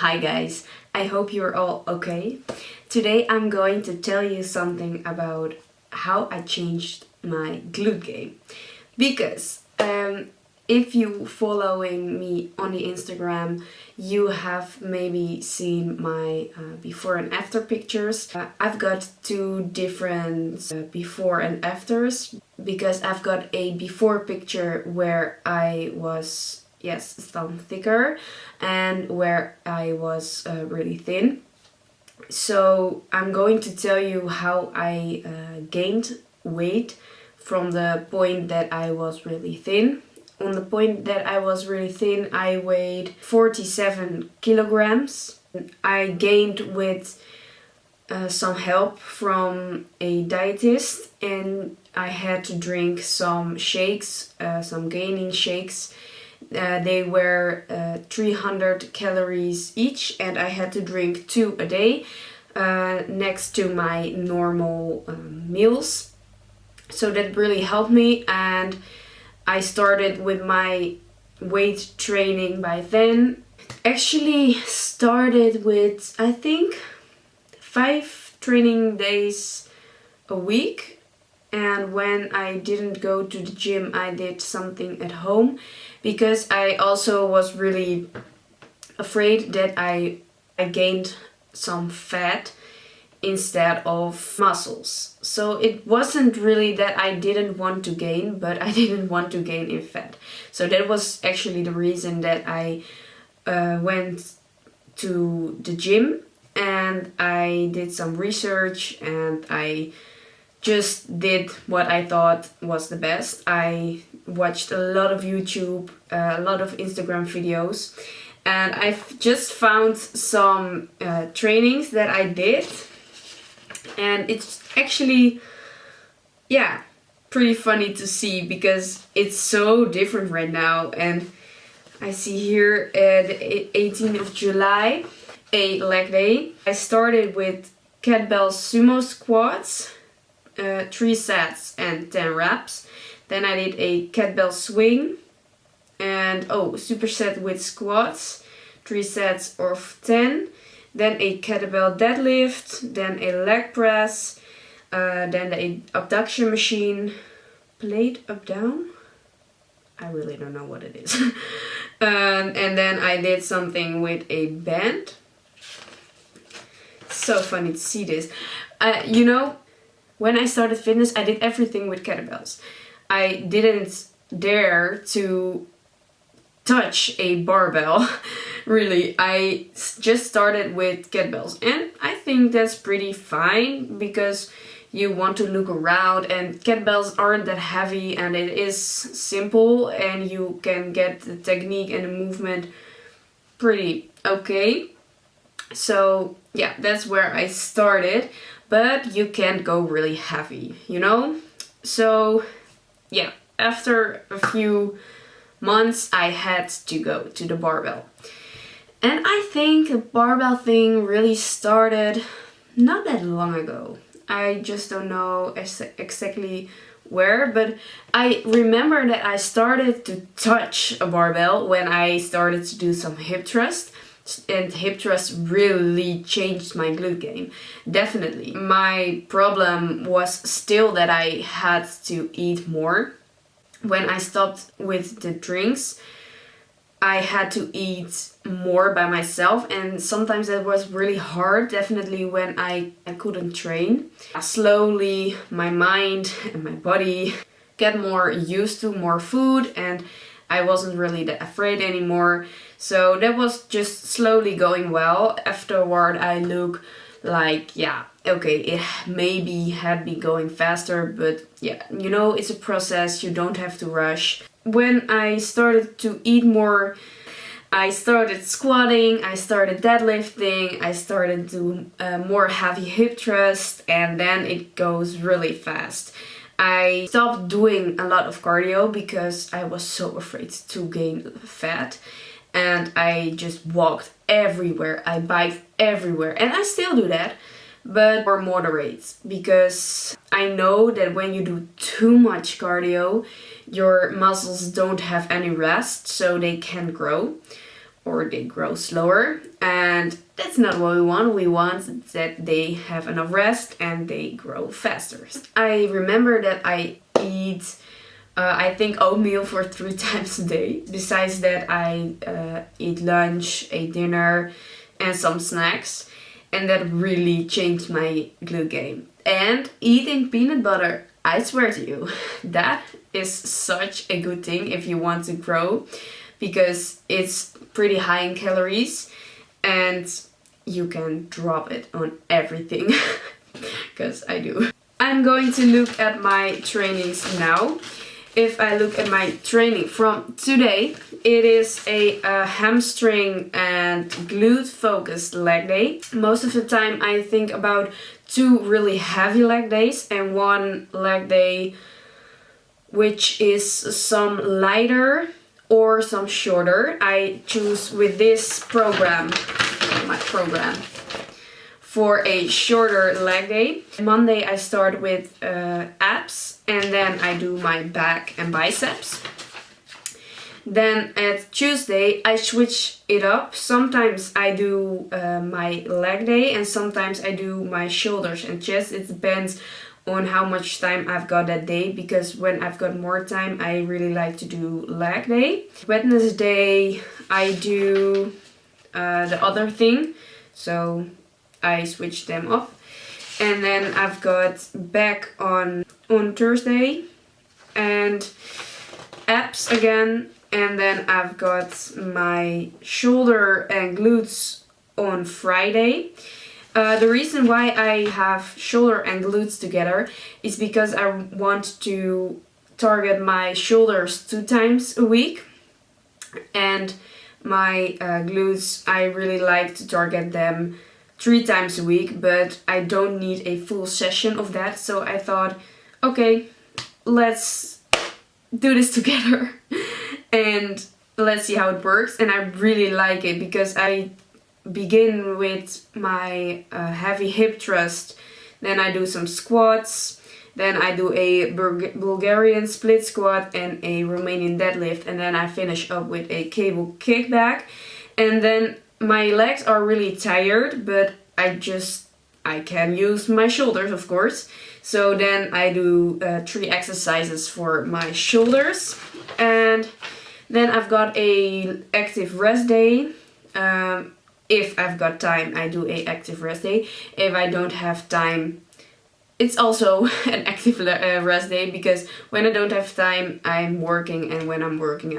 Hi guys, I hope you're all okay. Today I'm going to tell you something about how I changed my glute game. Because if you following me on the Instagram, you have maybe seen my before and after pictures. I've got two different before and afters because I've got a before picture where I was, yes, some thicker and where I was really thin. So I'm going to tell you how I gained weight from the point that I was really thin. On the point that I was really thin, I weighed 47 kilograms. I gained with some help from a dietist, and I had to drink some shakes, some gaining shakes. They were 300 calories each, and I had to drink 2 a day next to my normal meals. So that really helped me, and I started with my weight training by then. Actually started with, I think, 5 training days a week. And when I didn't go to the gym, I did something at home because I also was really afraid that I gained some fat instead of muscles. So it wasn't really that I didn't want to gain, but I didn't want to gain in fat. So that was actually the reason that I went to the gym, and I did some research, and I just did what I thought was the best. I watched a lot of YouTube, a lot of Instagram videos, and I've just found some trainings that I did, and it's actually, yeah, pretty funny to see because it's so different right now. And I see here the 18th of July, a leg day. I started with kettlebell sumo squats, 3 sets and 10 reps. Then I did a kettlebell swing and superset with squats, 3 sets of 10. Then a kettlebell deadlift, then a leg press, then a abduction machine, plate up down. I really don't know what it is. And then I did something with a band. So funny to see this. When I started fitness, I did everything with kettlebells. I didn't dare to touch a barbell. Really, I just started with kettlebells, and I think that's pretty fine because you want to look around, and kettlebells aren't that heavy, and it is simple, and you can get the technique and the movement pretty okay. So yeah, that's where I started, but you can't go really heavy, So yeah, after a few months I had to go to the barbell. And I think the barbell thing really started not that long ago. I just don't know exactly where, but I remember that I started to touch a barbell when I started to do some hip thrust. And hip thrust really changed my glute game. Definitely. My problem was still that I had to eat more. When I stopped with the drinks, I had to eat more by myself, and sometimes that was really hard, definitely when I couldn't train. Slowly my mind and my body get more used to more food, and I wasn't really that afraid anymore. So that was just slowly going well. Afterward I look like, yeah, okay, it maybe had been going faster, but yeah, it's a process, you don't have to rush. When I started to eat more, I started squatting, I started deadlifting, I started to more heavy hip thrust, and then it goes really fast. I stopped doing a lot of cardio because I was so afraid to gain fat, and I just walked everywhere, I biked everywhere, and I still do that, but more moderate, because I know that when you do too much cardio, your muscles don't have any rest, so they can't grow. or they grow slower, and that's not what we want. We want that they have enough rest and they grow faster. I remember that I eat I think oatmeal for 3 times a day. Besides that, I eat lunch, a dinner, and some snacks. And that really changed my glute game. And eating peanut butter, I swear to you, that is such a good thing if you want to grow, because it's pretty high in calories and you can drop it on everything, because I do. I'm going to look at my trainings now. If I look at my training from today, it is a hamstring and glute focused leg day. Most of the time I think about 2 really heavy leg days and 1 leg day which is some lighter or some shorter. I choose with this program, my program, for a shorter leg day. Monday I start with abs, and then I do my back and biceps. Then at Tuesday I switch it up. Sometimes I do my leg day and sometimes I do my shoulders and chest. It depends on how much time I've got that day, because when I've got more time I really like to do leg day. Wednesday I do the other thing, so I switch them up. And then I've got back on Thursday and abs again. And then I've got my shoulder and glutes on Friday. The reason why I have shoulder and glutes together is because I want to target my shoulders 2 times a week. And my glutes, I really like to target them 3 times a week, but I don't need a full session of that. So I thought, okay, let's do this together and let's see how it works. And I really like it because I begin with my heavy hip thrust, then I do some squats, then I do a Bulgarian split squat and a Romanian deadlift, and then I finish up with a cable kickback. And then my legs are really tired, but I can use my shoulders, of course. So then I do 3 exercises for my shoulders, and then I've got a active rest day. If I've got time, I do a active rest day. If I don't have time, it's also an active rest day, because when I don't have time, I'm working, and when I'm working,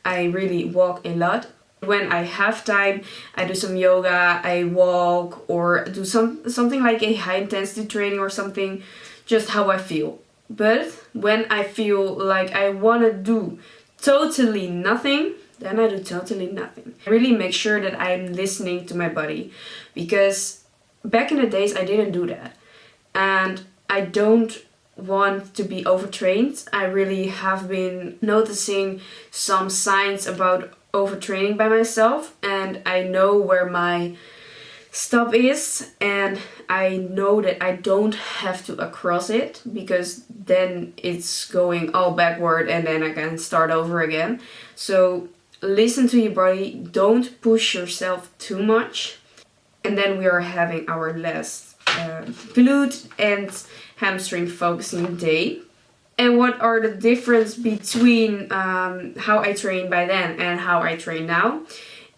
I really walk a lot. When I have time, I do some yoga, I walk, or do something like a high intensity training or something, just how I feel. But when I feel like I want to do totally nothing, then I do totally nothing. I really make sure that I'm listening to my body, because back in the days I didn't do that. And I don't want to be overtrained. I really have been noticing some signs about overtraining by myself, and I know where my stop is, and I know that I don't have to cross it, because then it's going all backward and then I can start over again. So listen to your body, don't push yourself too much. And then we are having our last glute and hamstring focusing day. And what are the difference between how I trained by then and how I train now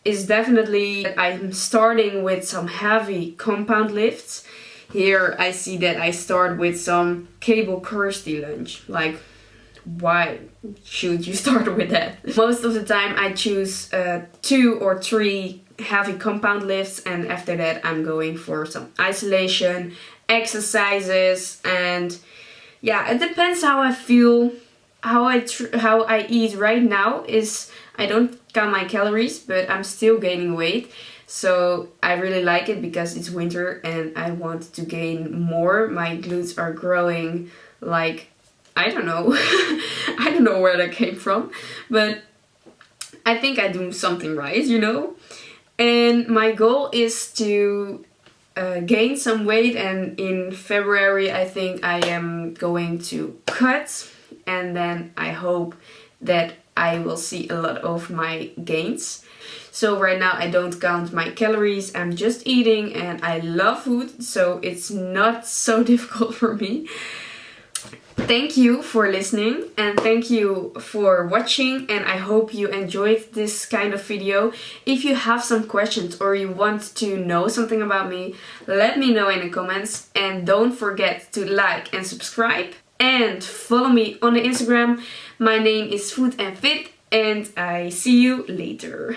is definitely that I'm starting with some heavy compound lifts. Here I see that I start with some cable Kirsty lunge. Like, why should you start with that? Most of the time I choose 2 or 3 heavy compound lifts, and after that I'm going for some isolation exercises. And yeah, it depends how I feel. How I eat right now is I don't count my calories, but I'm still gaining weight. So I really like it because it's winter and I want to gain more. My glutes are growing like, I don't know. I don't know where that came from, but I think I do something right, you know. And my goal is to gain some weight, and in February I think I am going to cut, and then I hope that I will see a lot of my gains. So right now I don't count my calories, I'm just eating, and I love food, so it's not so difficult for me. Thank you for listening and thank you for watching, and I hope you enjoyed this kind of video. If you have some questions or you want to know something about me, let me know in the comments, and don't forget to like and subscribe and follow me on the Instagram. My name is Food and Fit, and I see you later.